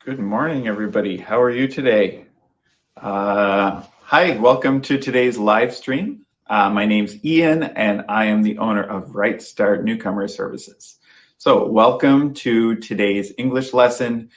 Good morning, everybody. How are you today? Hi, welcome to today's live stream. My name's Ian, and I am the owner of Right Start Newcomer Services. So welcome to today's English lesson.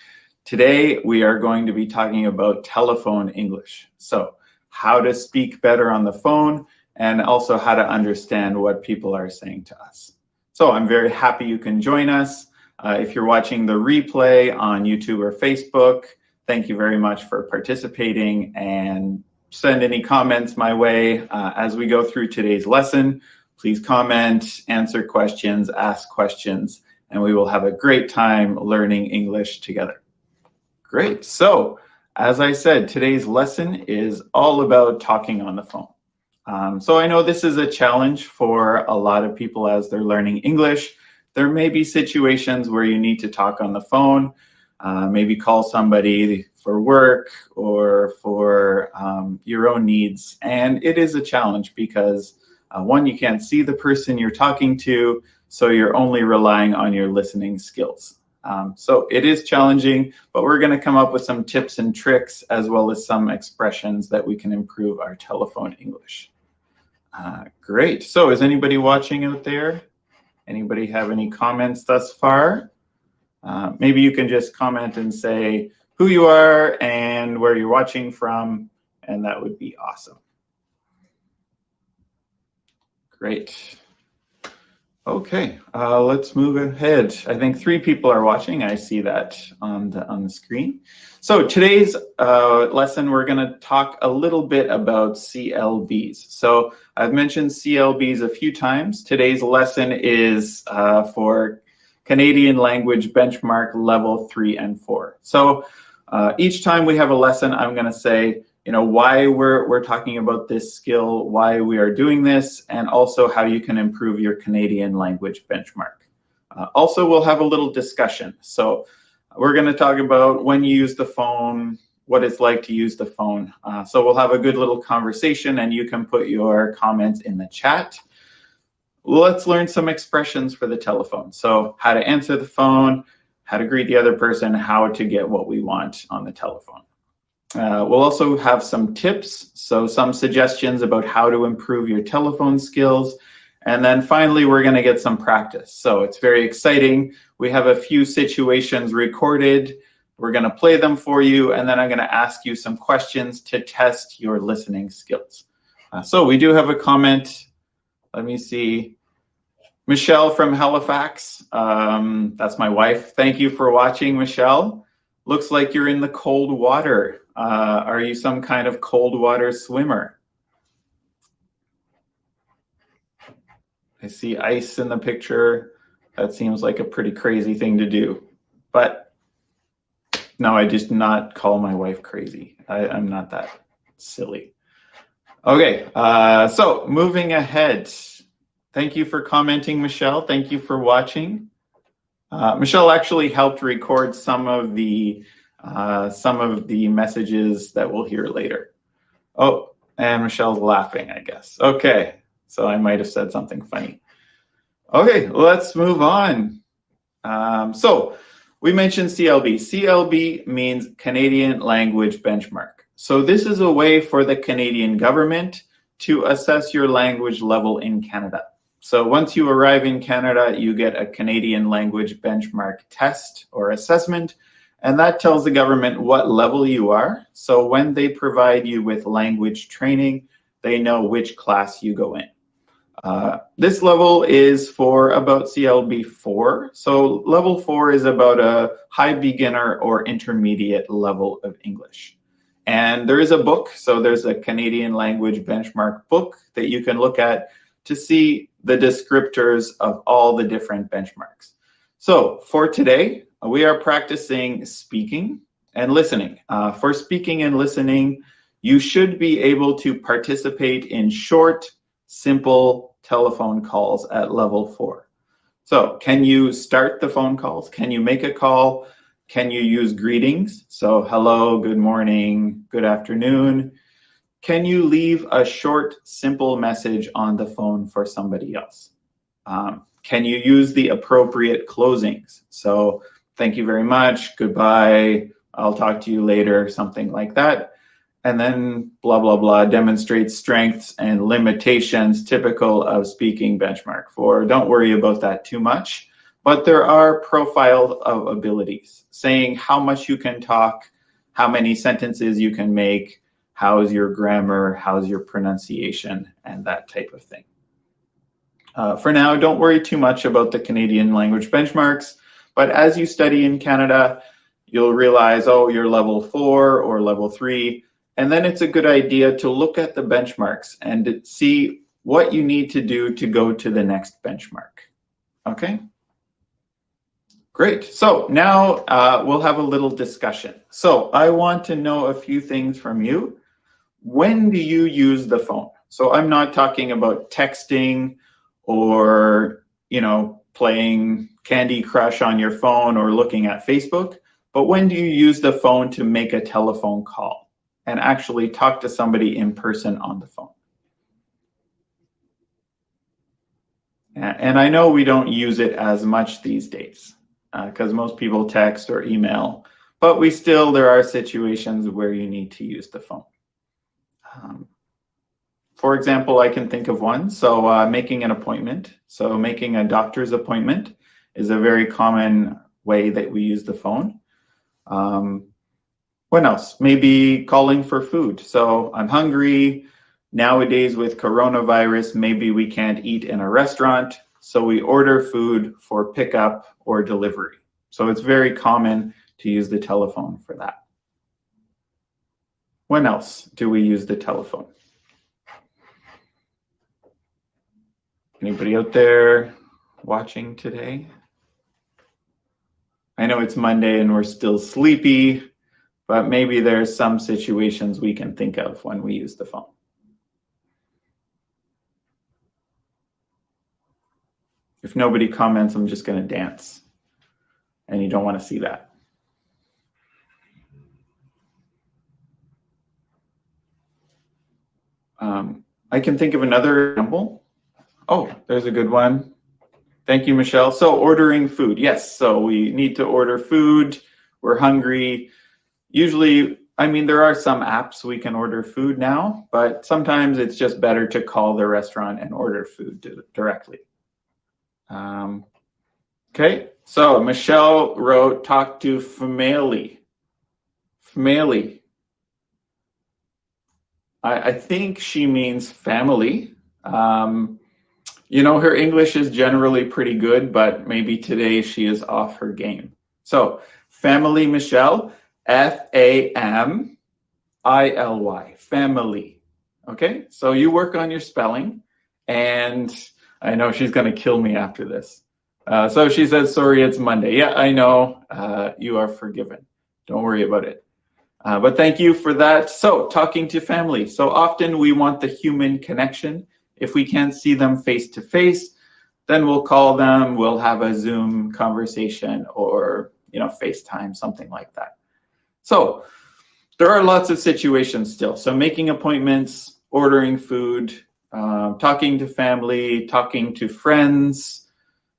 Today, we are going to be talking about telephone English. So how to speak better on the phone, and also how to understand what people are saying to us. So I'm very happy you can join us. If you're watching the replay on YouTube or Facebook, thank you very much for participating, and send any comments my way as we go through today's lesson. Please comment, answer questions, ask questions, and we will have a great time learning English together. Great. So, as I said, today's lesson is all about talking on the phone. So I know this is a challenge for a lot of people as they're learning English. There may be situations where you need to talk on the phone, maybe call somebody for work or for your own needs. And it is a challenge because one, you can't see the person you're talking to, so you're only relying on your listening skills. So it is challenging, but we're going to come up with some tips and tricks as well as some expressions that we can improve our telephone English. Great. So is anybody watching out there? Anybody have any comments thus far? Maybe you can just comment and say who you are and where you're watching from, and that would be awesome. Great. Okay, let's move ahead. I think 3 people are watching. I see that on the screen. So today's lesson, we're going to talk a little bit about CLBs. So I've mentioned CLBs a few times. Today's lesson is for Canadian Language Benchmark Level 3 and 4. So each time we have a lesson, I'm going to say, why we're talking about this skill, why we are doing this, and also how you can improve your Canadian language benchmark. Also, we'll have a little discussion. So we're going to talk about when you use the phone, what it's like to use the phone. So we'll have a good little conversation, and you can put your comments in the chat. Let's learn some expressions for the telephone. So how to answer the phone, how to greet the other person, how to get what we want on the telephone. We'll also have some tips, so some suggestions about how to improve your telephone skills. And then finally, we're going to get some practice. So it's very exciting. We have a few situations recorded. We're going to play them for you, and then I'm going to ask you some questions to test your listening skills. So we do have a comment. Let me see. Michelle from Halifax. That's my wife. Thank you for watching, Michelle. Looks like you're in the cold water. Are you some kind of cold water swimmer? I see ice in the picture. That seems like a pretty crazy thing to do. But no, I just not call my wife crazy. I'm not that silly. Okay, so moving ahead. Thank you for commenting, Michelle. Thank you for watching. Michelle actually helped record some of the messages that we'll hear later. Oh, and Michelle's laughing, I guess. Okay, so I might have said something funny. Okay, let's move on. So we mentioned CLB. CLB means Canadian Language Benchmark. So this is a way for the Canadian government to assess your language level in Canada. So once you arrive in Canada, you get a Canadian Language Benchmark test or assessment, and that tells the government what level you are. So when they provide you with language training, they know which class you go in. This level is for about CLB 4. So level 4 is about a high beginner or intermediate level of English. And there is a book, so there's a Canadian Language Benchmark book that you can look at to see the descriptors of all the different benchmarks. So for today, we are practicing speaking and listening. For speaking and listening, you should be able to participate in short, simple telephone calls at level 4. So can you start the phone calls? Can you make a call? Can you use greetings? So hello, good morning, good afternoon. Can you leave a short, simple message on the phone for somebody else? Can you use the appropriate closings? So thank you very much, goodbye, I'll talk to you later, something like that. And then blah, blah, blah, demonstrates strengths and limitations typical of speaking benchmark 4. Don't worry about that too much, but there are profiles of abilities saying how much you can talk, how many sentences you can make, how's your grammar, how's your pronunciation, and that type of thing. For now, don't worry too much about the Canadian language benchmarks, but as you study in Canada, you'll realize, oh, you're level 4 or level 3, and then it's a good idea to look at the benchmarks and to see what you need to do to go to the next benchmark. Okay? Great. So now we'll have a little discussion. So I want to know a few things from you. When do you use the phone? So I'm not talking about texting or, playing Candy Crush on your phone or looking at Facebook, but when do you use the phone to make a telephone call and actually talk to somebody in person on the phone? And I know we don't use it as much these days because most people text or email, but there are situations where you need to use the phone. For example, I can think of one. So making an appointment. So making a doctor's appointment is a very common way that we use the phone. What else? Maybe calling for food. So I'm hungry. Nowadays with coronavirus, maybe we can't eat in a restaurant. So we order food for pickup or delivery. So it's very common to use the telephone for that. When else do we use the telephone? Anybody out there watching today? I know it's Monday and we're still sleepy, but maybe there's some situations we can think of when we use the phone. If nobody comments, I'm just going to dance. And you don't want to see that. I can think of another example. Oh, there's a good one. Thank you, Michelle. So ordering food. Yes, so we need to order food. We're hungry. Usually, there are some apps we can order food now, but sometimes it's just better to call the restaurant and order food directly. Okay, so Michelle wrote, talk to family. Family. I think she means family. Her English is generally pretty good, but maybe today she is off her game. So family, Michelle, Family, family. Okay, so you work on your spelling, and I know she's going to kill me after this. So she says, sorry, it's Monday. Yeah, I know, you are forgiven. Don't worry about it. But thank you for that. So talking to family. So often we want the human connection. If we can't see them face to face, then we'll call them, we'll have a Zoom conversation or, FaceTime, something like that. So there are lots of situations still. So making appointments, ordering food, talking to family, talking to friends.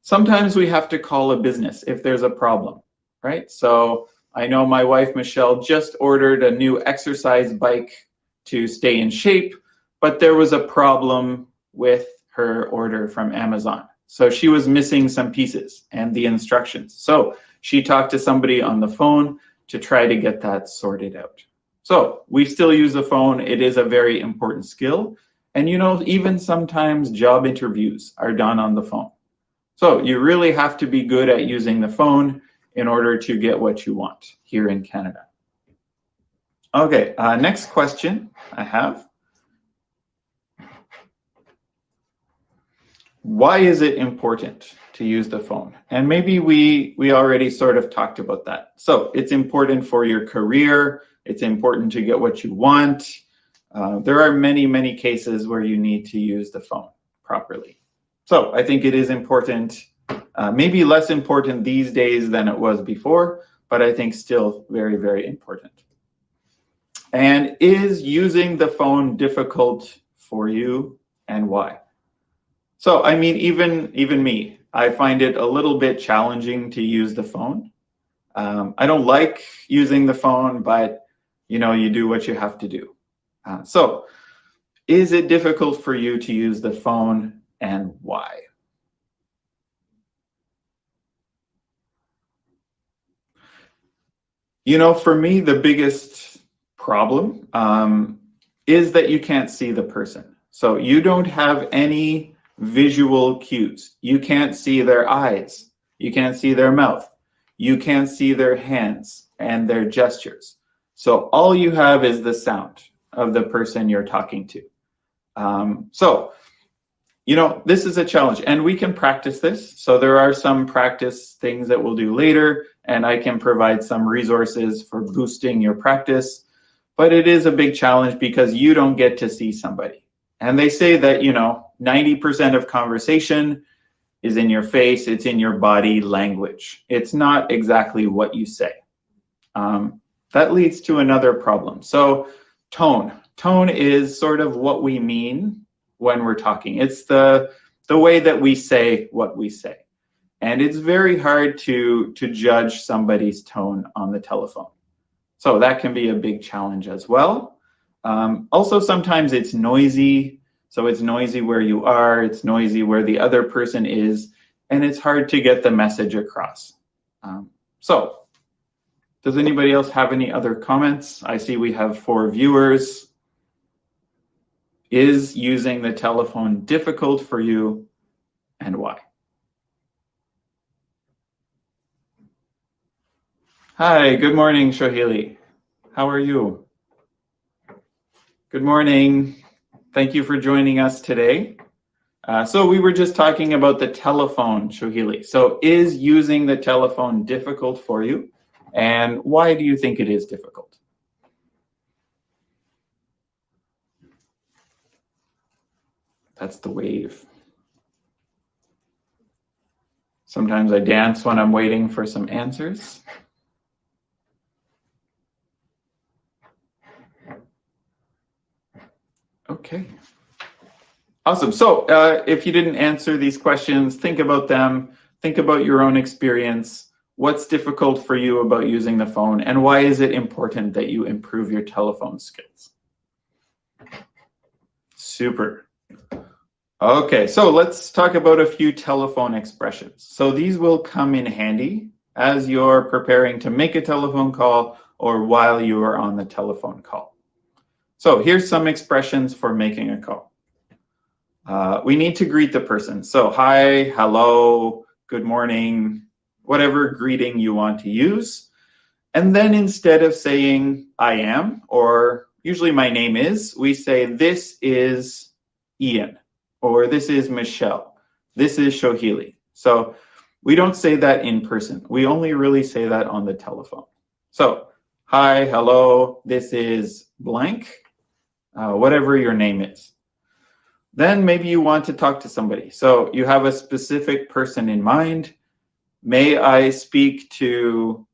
Sometimes we have to call a business if there's a problem, right? So I know my wife, Michelle, just ordered a new exercise bike to stay in shape, but there was a problem with her order from Amazon. So she was missing some pieces and the instructions. So she talked to somebody on the phone to try to get that sorted out. So we still use the phone. It is a very important skill. And even sometimes job interviews are done on the phone. So you really have to be good at using the phone in order to get what you want here in Canada. Okay, next question I have. Why is it important to use the phone? And maybe we already sort of talked about that. So it's important for your career. It's important to get what you want. There are many, many cases where you need to use the phone properly. So I think it is important, maybe less important these days than it was before, but I think still very, very important. And is using the phone difficult for you, and why? So, even me, I find it a little bit challenging to use the phone. I don't like using the phone, but you do what you have to do. So is it difficult for you to use the phone, and why? For me, the biggest problem is that you can't see the person. So you don't have any visual cues. You can't see their eyes. You can't see their mouth. You can't see their hands and their gestures. So all you have is the sound of the person you're talking to. This is a challenge, and we can practice this. So there are some practice things that we'll do later, and I can provide some resources for boosting your practice. But it is a big challenge because you don't get to see somebody. And they say that, 90% of conversation is in your face, it's in your body language. It's not exactly what you say. That leads to another problem. So tone. Tone is sort of what we mean when we're talking. It's the way that we say what we say. And it's very hard to judge somebody's tone on the telephone. So that can be a big challenge as well. Also, sometimes it's noisy. So it's noisy where you are, it's noisy where the other person is, and it's hard to get the message across. So does anybody else have any other comments? I see we have 4 viewers. Is using the telephone difficult for you, and why? Hi, good morning, Shohili. How are you? Good morning. Thank you for joining us today. So we were just talking about the telephone, Shohili. So is using the telephone difficult for you? And why do you think it is difficult? That's the wave. Sometimes I dance when I'm waiting for some answers. Okay. Awesome. So if you didn't answer these questions, think about them. Think about your own experience. What's difficult for you about using the phone, and why is it important that you improve your telephone skills? Super. Okay, so let's talk about a few telephone expressions. So these will come in handy as you're preparing to make a telephone call or while you are on the telephone call. So here's some expressions for making a call. We need to greet the person. So hi, hello, good morning, whatever greeting you want to use. And then instead of saying I am, or usually my name is, we say this is Ian, or this is Michelle, this is Shohili. So we don't say that in person. We only really say that on the telephone. So hi, hello, this is blank, whatever your name is. Then maybe you want to talk to somebody. So you have a specific person in mind. May I speak to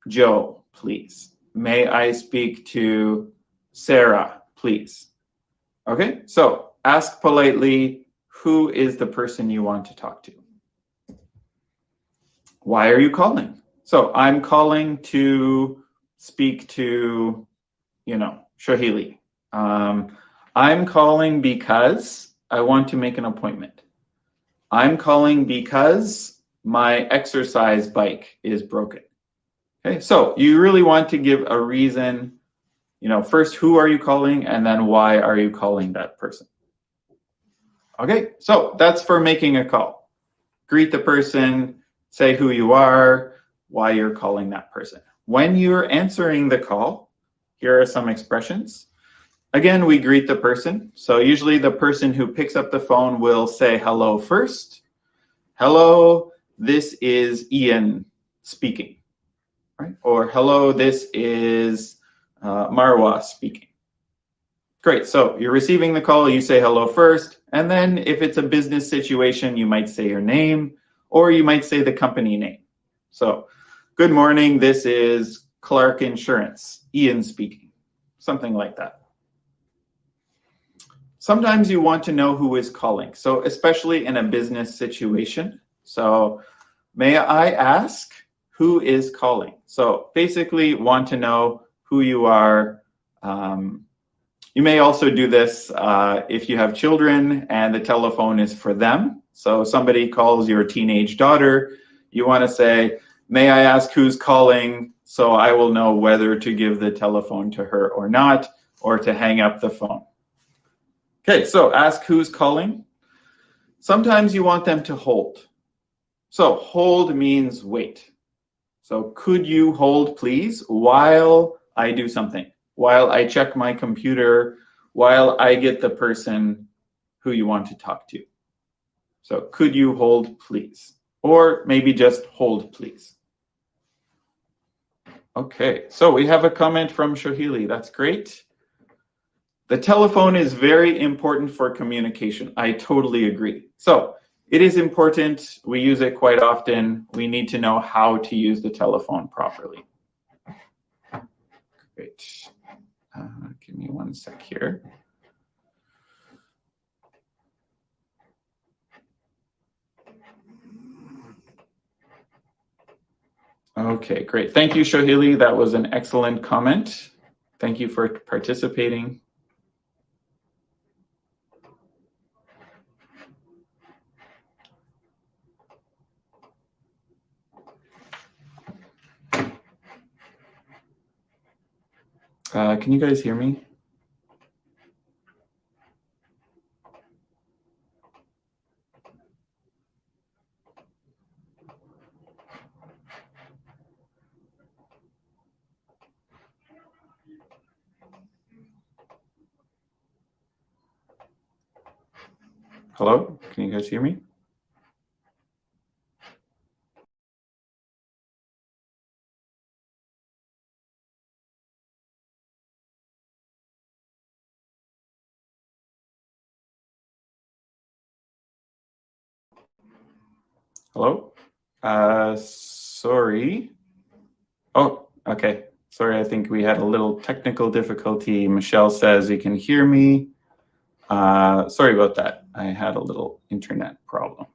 Joe, please? May I speak to Sarah, please? Okay, so ask politely, who is the person you want to talk to? Why are you calling? So I'm calling to speak to, Shohili. I'm calling because I want to make an appointment. I'm calling because my exercise bike is broken. Okay, so you really want to give a reason, first, who are you calling, and then why are you calling that person? Okay, so that's for making a call. Greet the person, say who you are, why you're calling that person. When you're answering the call, here are some expressions. Again, we greet the person. So usually the person who picks up the phone will say hello first. Hello, this is Ian speaking. Right? Or hello, this is Marwa speaking. Great, so you're receiving the call, you say hello first, and then if it's a business situation, you might say your name, or you might say the company name. So, good morning, this is Clark Insurance, Ian speaking, something like that. Sometimes you want to know who is calling, so especially in a business situation. So, may I ask who is calling. So basically want to know who you are. You may also do this if you have children and the telephone is for them. So somebody calls your teenage daughter, you want to say, may I ask who's calling, so I will know whether to give the telephone to her or not, or to hang up the phone. Okay, so ask who's calling. Sometimes you want them to hold. So hold means wait. So could you hold, please, while I do something, while I check my computer, while I get the person who you want to talk to. So could you hold, please? Or maybe just hold, please. Okay, so we have a comment from Shohili. That's great. The telephone is very important for communication. I totally agree. So it is important. We use it quite often. We need to know how to use the telephone properly. Great. Give me one sec here. Okay, great. Thank you, Shohili. That was an excellent comment. Thank you for participating. Can you guys hear me? Hello? Can you guys hear me? Hello? Sorry. Oh, okay. Sorry, I think we had a little technical difficulty. Michelle says you can hear me. Sorry about that. I had a little internet problem.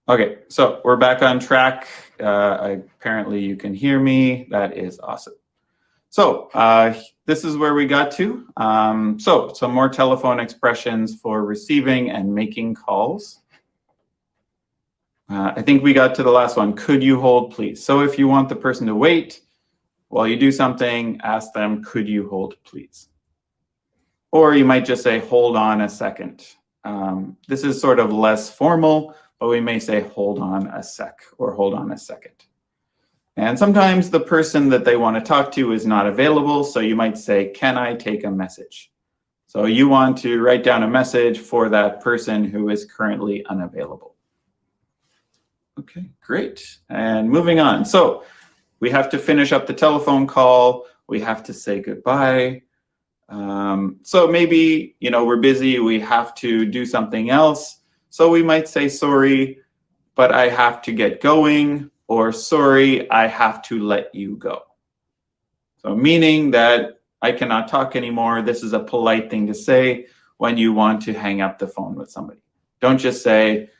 Okay, so we're back on track. Apparently you can hear me. That is awesome. So this is where we got to. So some more telephone expressions for receiving and making calls. I think we got to the last one. Could you hold, please? So if you want the person to wait while you do something, ask them, could you hold, please? Or you might just say, hold on a second. This is sort of less formal, but we may say, hold on a sec, or hold on a second. And sometimes the person that they want to talk to is not available, so you might say, can I take a message? So you want to write down a message for that person who is currently unavailable. Okay, great. And moving on. So we have to finish up the telephone call. We have to say goodbye. So maybe, we're busy. We have to do something else. So we might say, sorry, but I have to get going. Or sorry, I have to let you go. So meaning that I cannot talk anymore. This is a polite thing to say when you want to hang up the phone with somebody. Don't just say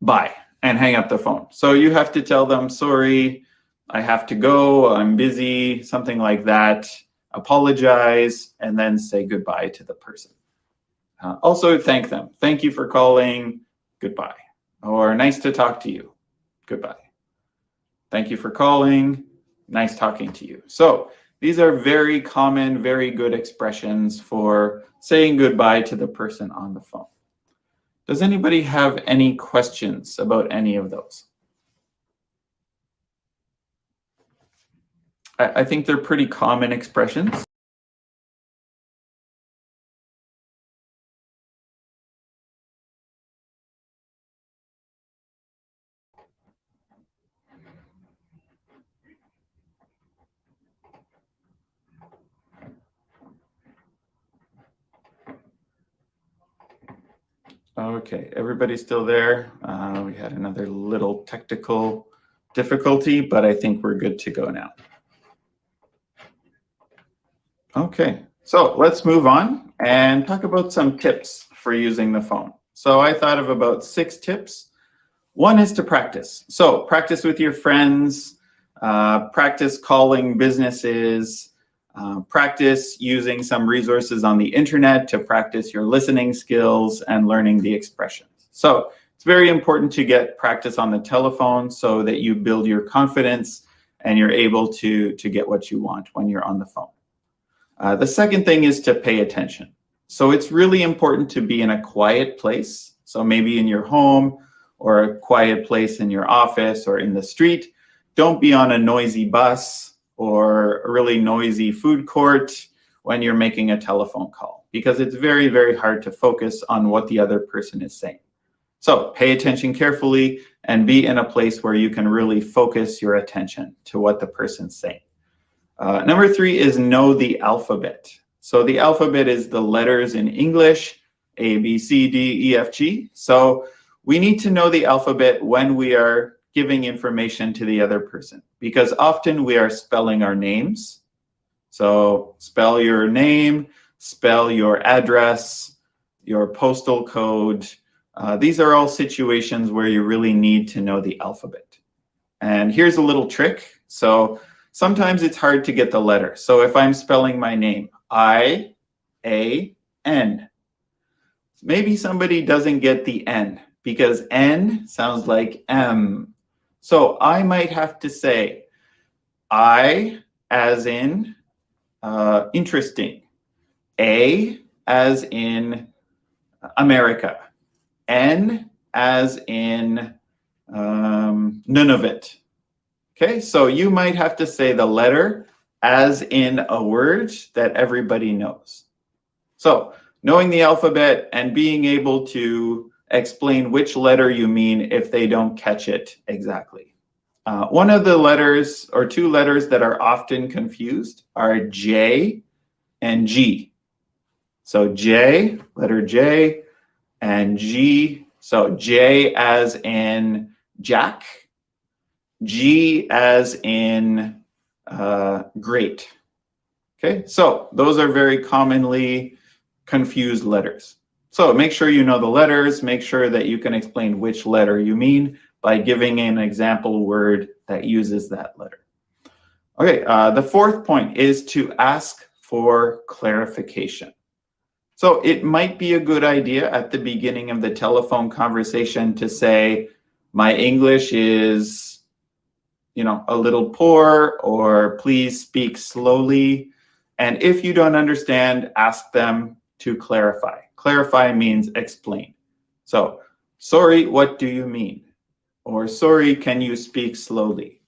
bye and hang up the phone. So you have to tell them, sorry, I have to go, I'm busy, something like that. Apologize, and then say goodbye to the person. Also thank them. Thank you for calling, goodbye. Or nice to talk to you, goodbye. Thank you for calling. Nice talking to you. So these are very common, very good expressions for saying goodbye to the person on the phone. Does anybody have any questions about any of those? I think they're pretty common expressions. Okay, everybody's still there. We had another little technical difficulty, but I think we're good to go now. Okay, so let's move on and talk about some tips for using the phone. So I thought of about 6 tips. One is to practice. So practice with your friends, practice calling businesses, practice using some resources on the internet to practice your listening skills and learning the expressions. So it's very important to get practice on the telephone so that you build your confidence and you're able to get what you want when you're on the phone. The second thing is to pay attention. So it's really important to be in a quiet place. So maybe in your home or a quiet place in your office or in the street. Don't be on a noisy bus or a really noisy food court when you're making a telephone call, because it's very, very hard to focus on what the other person is saying. So pay attention carefully and be in a place where you can really focus your attention to what the person's saying. Number 3 is know the alphabet. So the alphabet is the letters in English, A, B, C, D, E, F, G. So we need to know the alphabet when we are giving information to the other person, because often we are spelling our names. So spell your name, spell your address, your postal code. These are all situations where you really need to know the alphabet. And here's a little trick. So sometimes it's hard to get the letter. So if I'm spelling my name, I-A-N, maybe somebody doesn't get the N because N sounds like M. So I might have to say I as in interesting, A as in America, N as in none of it. Okay, so you might have to say the letter as in a word that everybody knows. So knowing the alphabet and being able to explain which letter you mean if they don't catch it exactly. One of the letters or 2 letters that are often confused are J and G. So J, letter J, and G. So J as in Jack, G as in great. Okay, so those are very commonly confused letters. So make sure you know the letters, make sure that you can explain which letter you mean by giving an example word that uses that letter. Okay, the 4th point is to ask for clarification. So it might be a good idea at the beginning of the telephone conversation to say, my English is, a little poor, or please speak slowly. And if you don't understand, ask them to clarify. Clarify means explain. So, sorry, what do you mean? Or sorry, can you speak slowly?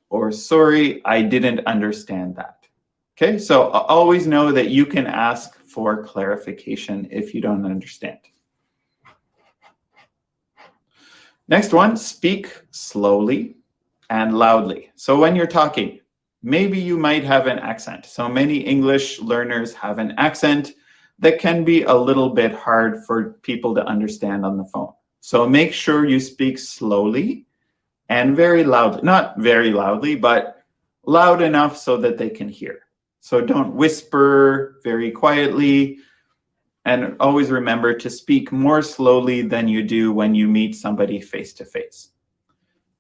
Or sorry, I didn't understand that. Okay, so always know that you can ask for clarification if you don't understand. Next one, speak slowly and loudly. So when you're talking, maybe you might have an accent. So many English learners have an accent that can be a little bit hard for people to understand on the phone. So make sure you speak slowly and very loudly. Not very loudly, but loud enough so that they can hear. So don't whisper, very quietly. And always remember to speak more slowly than you do when you meet somebody face to face.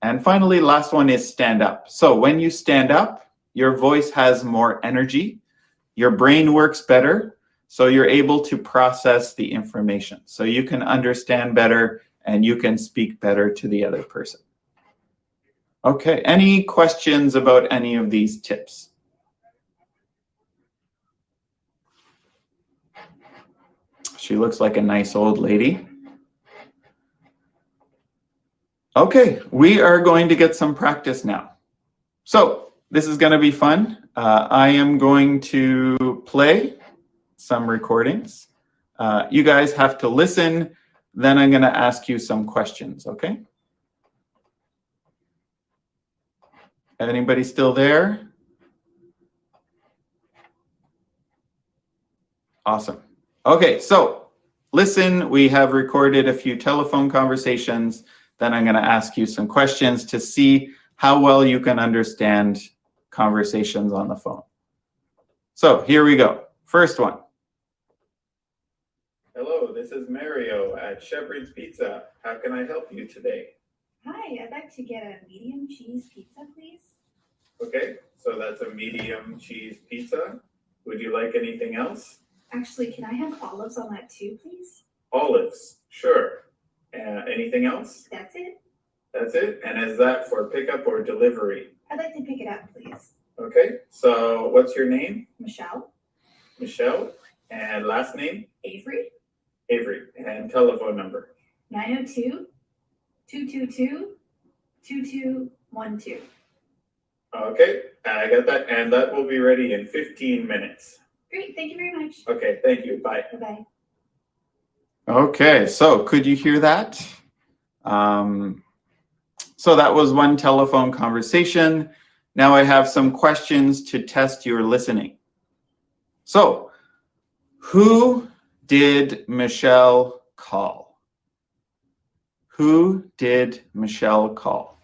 And finally, last one is stand up. So when you stand up, your voice has more energy, your brain works better, so you're able to process the information. So you can understand better and you can speak better to the other person. Okay, any questions about any of these tips? She looks like a nice old lady. Okay, we are going to get some practice now. So this is going to be fun. I am going to play some recordings. You guys have to listen. Then I'm going to ask you some questions, okay? Anybody still there? Awesome. Okay, so listen, we have recorded a few telephone conversations. Then I'm going to ask you some questions to see how well you can understand conversations on the phone. So here we go. First one. Hello, this this is Mario at Shepherd's Pizza. How can I help you today? Hi, I'd like to get a medium cheese pizza, please. Okay, so that's a medium cheese pizza. Would you like anything else? Actually, can I have olives on that too, please? Olives, sure. Anything else? That's it. That's it? And is that for pickup or delivery? I'd like to pick it up, please. Okay, so what's your name? Michelle? Michelle. And last name? Avery? Avery. And telephone number? 902-222-2212. Okay, I got that. And that will be ready in 15 minutes. Great, thank you very much. Okay, thank you. Bye. Bye-bye. Okay, so could you hear that? So that was one telephone conversation. Now I have some questions to test your listening. So, who did Michelle call? Who did Michelle call?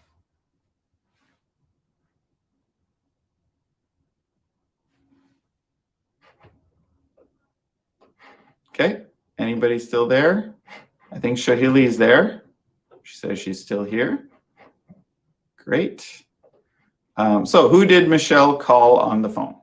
Okay, anybody still there? I think Shahili is there. She says she's still here. Great. So who did Michelle call on the phone?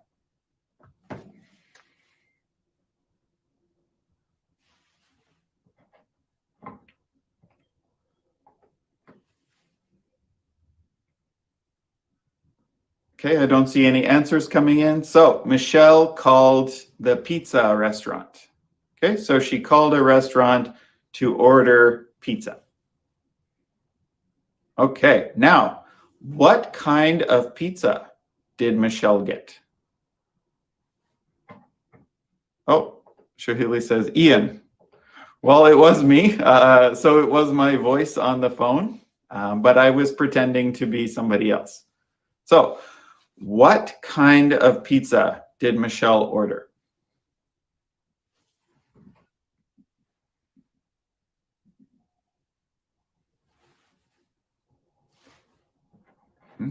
Okay, I don't see any answers coming in. So Michelle called the pizza restaurant. Okay, so she called a restaurant to order pizza. Okay, now, what kind of pizza did Michelle get? Oh, Shahili says, Ian. Well, it was me. So it was my voice on the phone, but I was pretending to be somebody else. So what kind of pizza did Michelle order?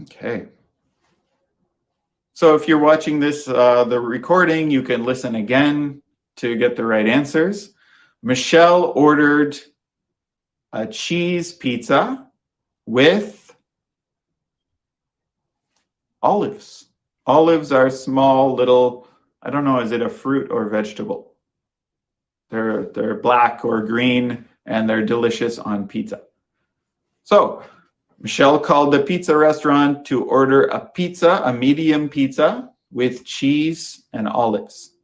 Okay. So if you're watching this, the recording, you can listen again to get the right answers. Michelle ordered a cheese pizza with olives. Olives are small little, I don't know, is it a fruit or vegetable? They're black or green and they're delicious on pizza. So Michelle called the pizza restaurant to order a pizza, a medium pizza with cheese and olives.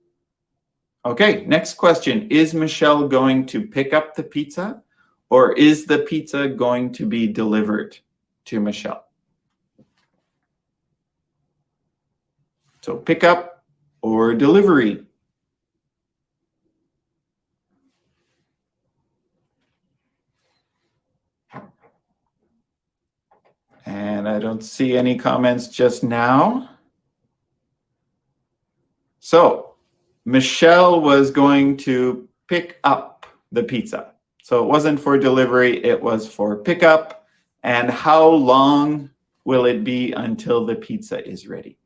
Okay, next question. Is Michelle going to pick up the pizza or is the pizza going to be delivered to Michelle? So pick up or delivery. And I don't see any comments just now. So Michelle was going to pick up the pizza. So it wasn't for delivery, it was for pickup. And how long will it be until the pizza is ready?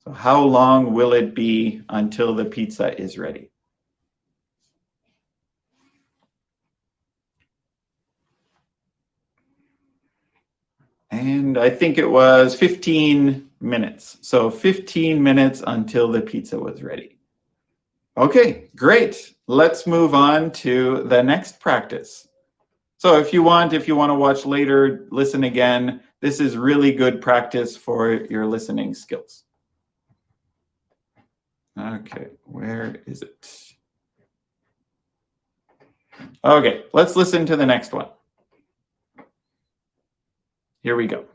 So how long will it be until the pizza is ready? And I think it was 15 minutes. So 15 minutes until the pizza was ready. Okay, great. Let's move on to the next practice. So if you want to watch later, listen again. This is really good practice for your listening skills. Okay, where is it? Okay, let's listen to the next one. Here we go.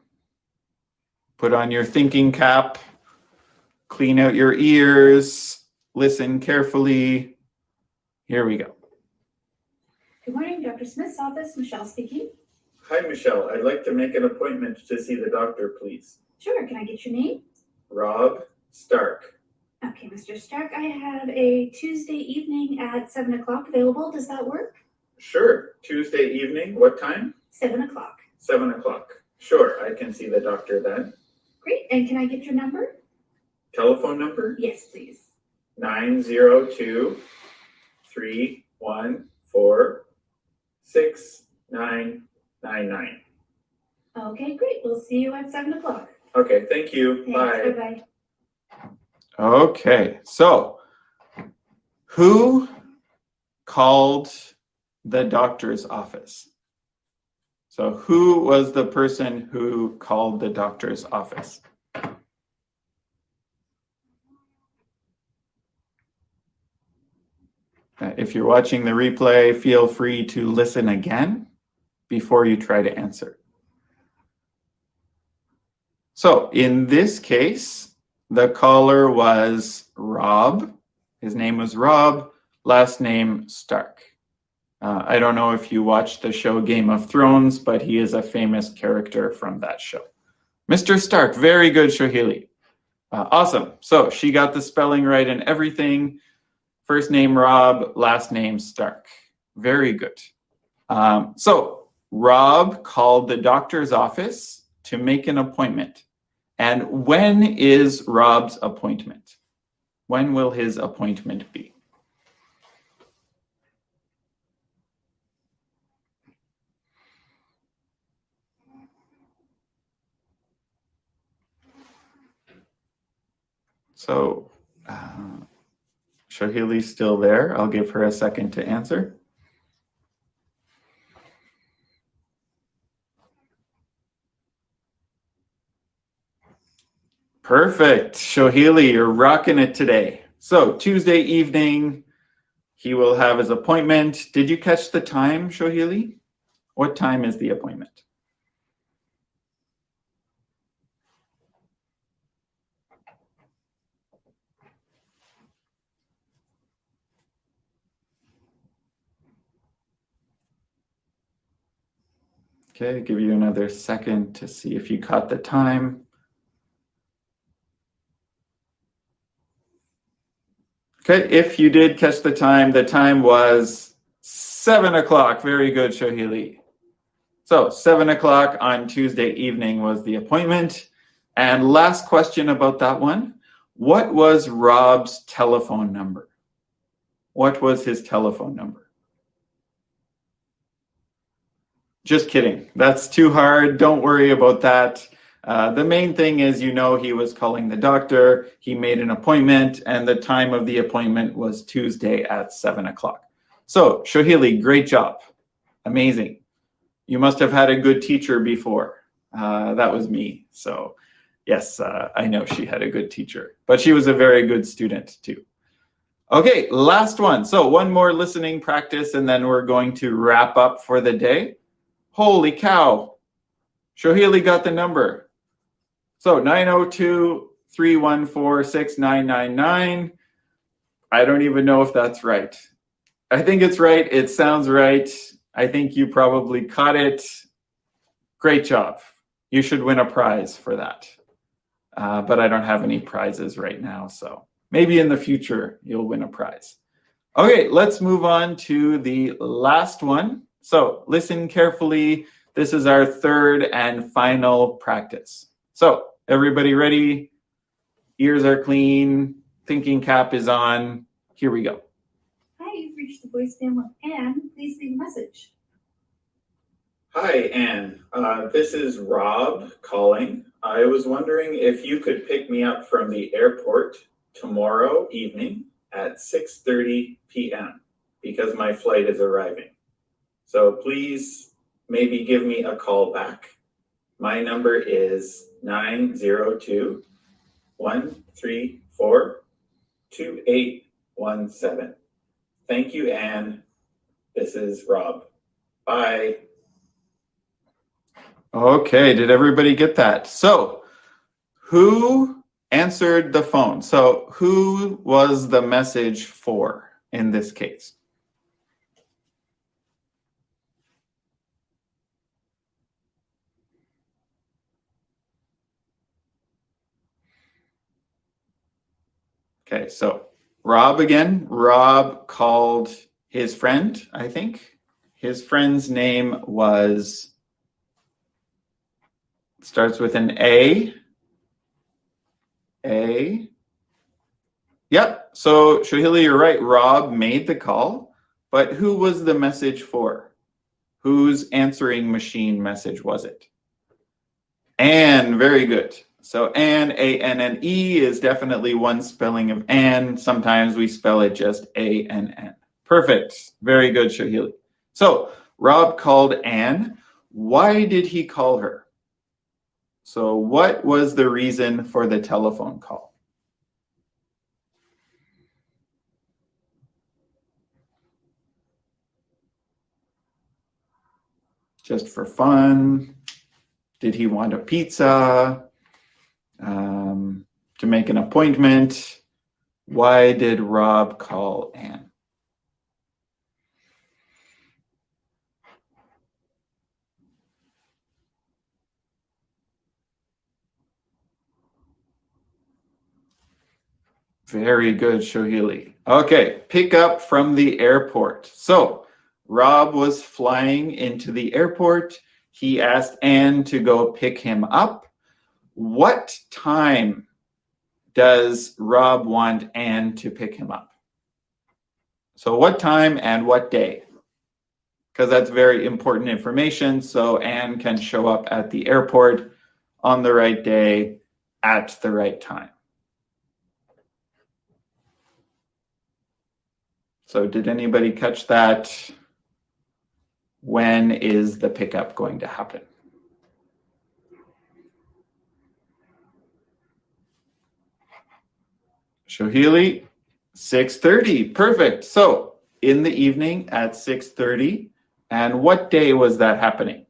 Put on your thinking cap, clean out your ears, listen carefully. Here we go. Good morning, Dr. Smith's office. Michelle speaking. Hi, Michelle. I'd like to make an appointment to see the doctor, please. Sure, can I get your name? Rob Stark. Okay, Mr. Stark, I have a Tuesday evening at 7 o'clock available. Does that work? Sure. Tuesday evening, what time? 7 o'clock. 7 o'clock. Sure, I can see the doctor then. Great, and can I get your number? Telephone number? Yes, please. 902-3 146-999. Okay, great. We'll see you at 7 o'clock. Okay, thank you. Thanks. Bye. Bye-bye. Okay, so who called the doctor's office? So who was the person who called the doctor's office? If you're watching the replay, feel free to listen again before you try to answer. So in this case, the caller was Rob. His name was Rob, last name Stark. I don't know if you watched the show Game of Thrones, but he is a famous character from that show. Mr. Stark, very good, Shohili. Awesome. So she got the spelling right and everything. First name Rob, last name Stark. Very good. So Rob called the doctor's office to make an appointment. And when is Rob's appointment? When will his appointment be? So Shohili's still there. I'll give her a second to answer. Perfect. Shohili, you're rocking it today. So Tuesday evening, he will have his appointment. Did you catch the time, Shohili? What time is the appointment? Okay, give you another second to see if you caught the time. Okay, if you did catch the time was 7 o'clock. Very good, Shohili. So 7 o'clock on Tuesday evening was the appointment. And last question about that one. What was Rob's telephone number? What was his telephone number? Just kidding. That's too hard. Don't worry about that. The main thing is, you know, he was calling the doctor. He made an appointment, and the time of the appointment was Tuesday at 7 o'clock. So, Shohili, great job. Amazing. You must have had a good teacher before. That was me. So, yes, I know she had a good teacher, but she was a very good student too. Okay, last one. So, one more listening practice, and then we're going to wrap up for the day. Holy cow. Shohili got the number. So 902-314-6999. I don't even know if that's right. I think it's right. It sounds right. I think you probably caught it. Great job. You should win a prize for that. But I don't have any prizes right now. So maybe in the future, you'll win a prize. Okay, let's move on to the last one. So listen carefully. This is our third and final practice. So everybody ready? Ears are clean. Thinking cap is on. Here we go. Hi, you've reached the voicemail of Anne. Please leave a message. Hi, Anne. This is Rob calling. I was wondering if you could pick me up from the airport tomorrow evening at 6:30 p.m. because my flight is arriving. So please maybe give me a call back. My number is 902-134-2817. Thank you, Anne. This is Rob. Bye. Okay, did everybody get that? So, who answered the phone? So, who was the message for in this case? Okay, so Rob again. Rob called his friend, I think. His friend's name starts with an A. A. Yep, so Shohili, you're right. Rob made the call, but who was the message for? Whose answering machine message was it? Anne, very good. So Anne, A-N-N-E, is definitely one spelling of Anne. Sometimes we spell it just A-N-N. Perfect. Very good, Shahili. So Rob called Anne. Why did he call her? So what was the reason for the telephone call? Just for fun? Did he want a pizza? To make an appointment? Why did Rob call Anne? Very good, Shohili. Okay, pick up from the airport. So Rob was flying into the airport. He asked Anne to go pick him up. What time does Rob want Anne to pick him up? So what time and what day? Because that's very important information. So Anne can show up at the airport on the right day at the right time. So did anybody catch that? When is the pickup going to happen? Shohili, 6:30. Perfect. So in the evening at 6:30. And what day was that happening?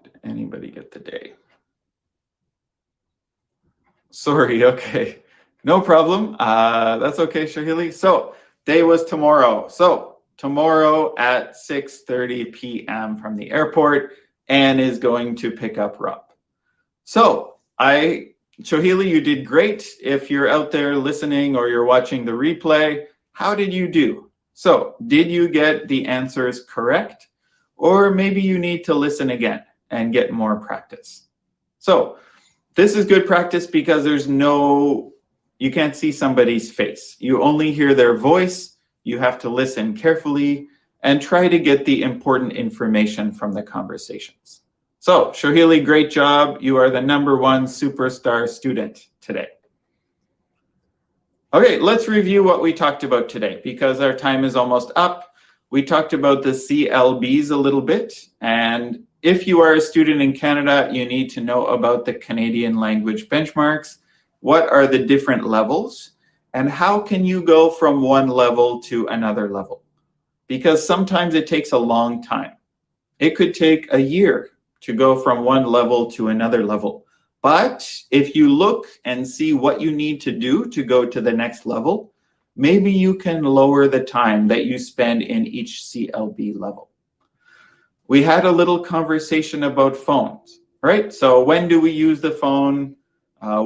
Did anybody get the day? Sorry, okay. No problem. That's okay, Shahili. So day was tomorrow. So tomorrow at 6:30 p.m. from the airport, Anne is going to pick up Rob. So Shohili, you did great. If you're out there listening or you're watching the replay, how did you do? So did you get the answers correct? Or maybe you need to listen again and get more practice. So this is good practice because you can't see somebody's face. You only hear their voice. You have to listen carefully and try to get the important information from the conversations. So Shohili, great job. You are the #1 superstar student today. Okay, let's review what we talked about today because our time is almost up. We talked about the CLBs a little bit, and if you are a student in Canada, you need to know about the Canadian language benchmarks. What are the different levels, and how can you go from one level to another level? Because sometimes it takes a long time. It could take a year to go from one level to another level. But if you look and see what you need to do to go to the next level, maybe you can lower the time that you spend in each CLB level. We had a little conversation about phones, right? So when do we use the phone?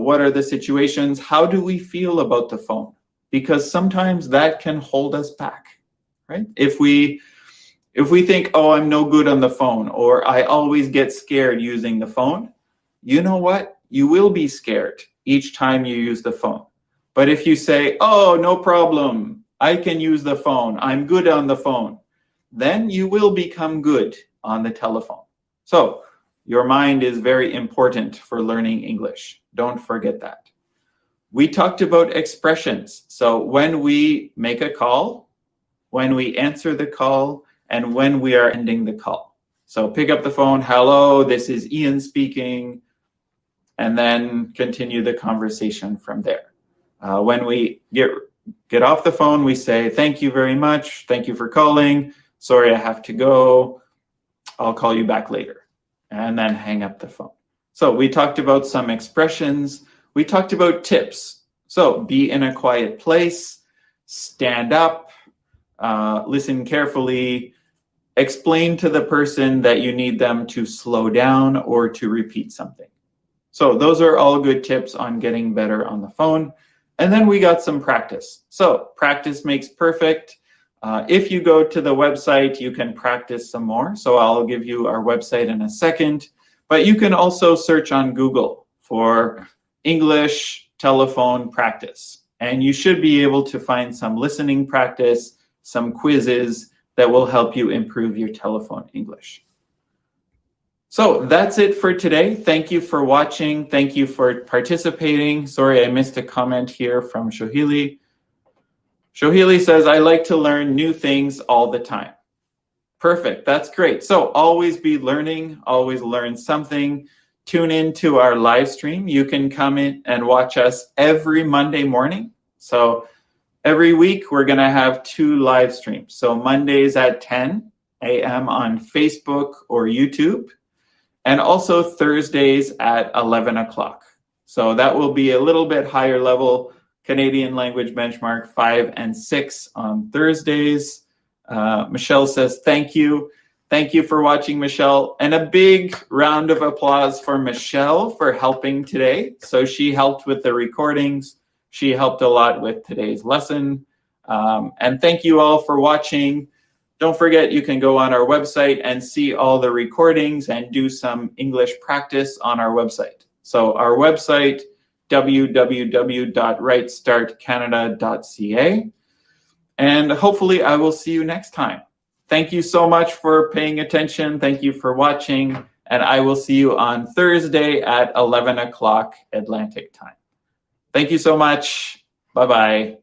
What are the situations? How do we feel about the phone? Because sometimes that can hold us back, right? If we think, oh, I'm no good on the phone, or I always get scared using the phone, you know what? You will be scared each time you use the phone. But if you say, oh, no problem, I can use the phone, I'm good on the phone, then you will become good on the telephone. So your mind is very important for learning English. Don't forget that. We talked about expressions. So when we make a call, when we answer the call, and when we are ending the call. So pick up the phone, hello, this is Ian speaking, and then continue the conversation from there. When we get off the phone, we say, thank you very much, thank you for calling, sorry I have to go, I'll call you back later, and then hang up the phone. So we talked about some expressions, we talked about tips. So be in a quiet place, stand up, listen carefully, explain to the person that you need them to slow down or to repeat something. So those are all good tips on getting better on the phone. And then we got some practice. So practice makes perfect. If you go to the website, you can practice some more. So I'll give you our website in a second. But you can also search on Google for English telephone practice. And you should be able to find some listening practice, some quizzes that will help you improve your telephone English. So that's it for today. Thank you for watching. Thank you for participating. Sorry, I missed a comment here from Shohili. Shohili says, I like to learn new things all the time. Perfect, that's great. So always be learning, always learn something. Tune into our live stream. You can come in and watch us every Monday morning. So every week we're gonna have 2 live streams. So Mondays at 10 a.m. on Facebook or YouTube, and also Thursdays at 11 o'clock. So that will be a little bit higher level Canadian language benchmark 5 and 6 on Thursdays. Michelle says, thank you. Thank you for watching, Michelle. And a big round of applause for Michelle for helping today. So she helped with the recordings. She helped a lot with today's lesson. And thank you all for watching. Don't forget, you can go on our website and see all the recordings and do some English practice on our website. So our website, www.rightstartcanada.ca. And hopefully I will see you next time. Thank you so much for paying attention. Thank you for watching. And I will see you on Thursday at 11 o'clock Atlantic time. Thank you so much. Bye-bye.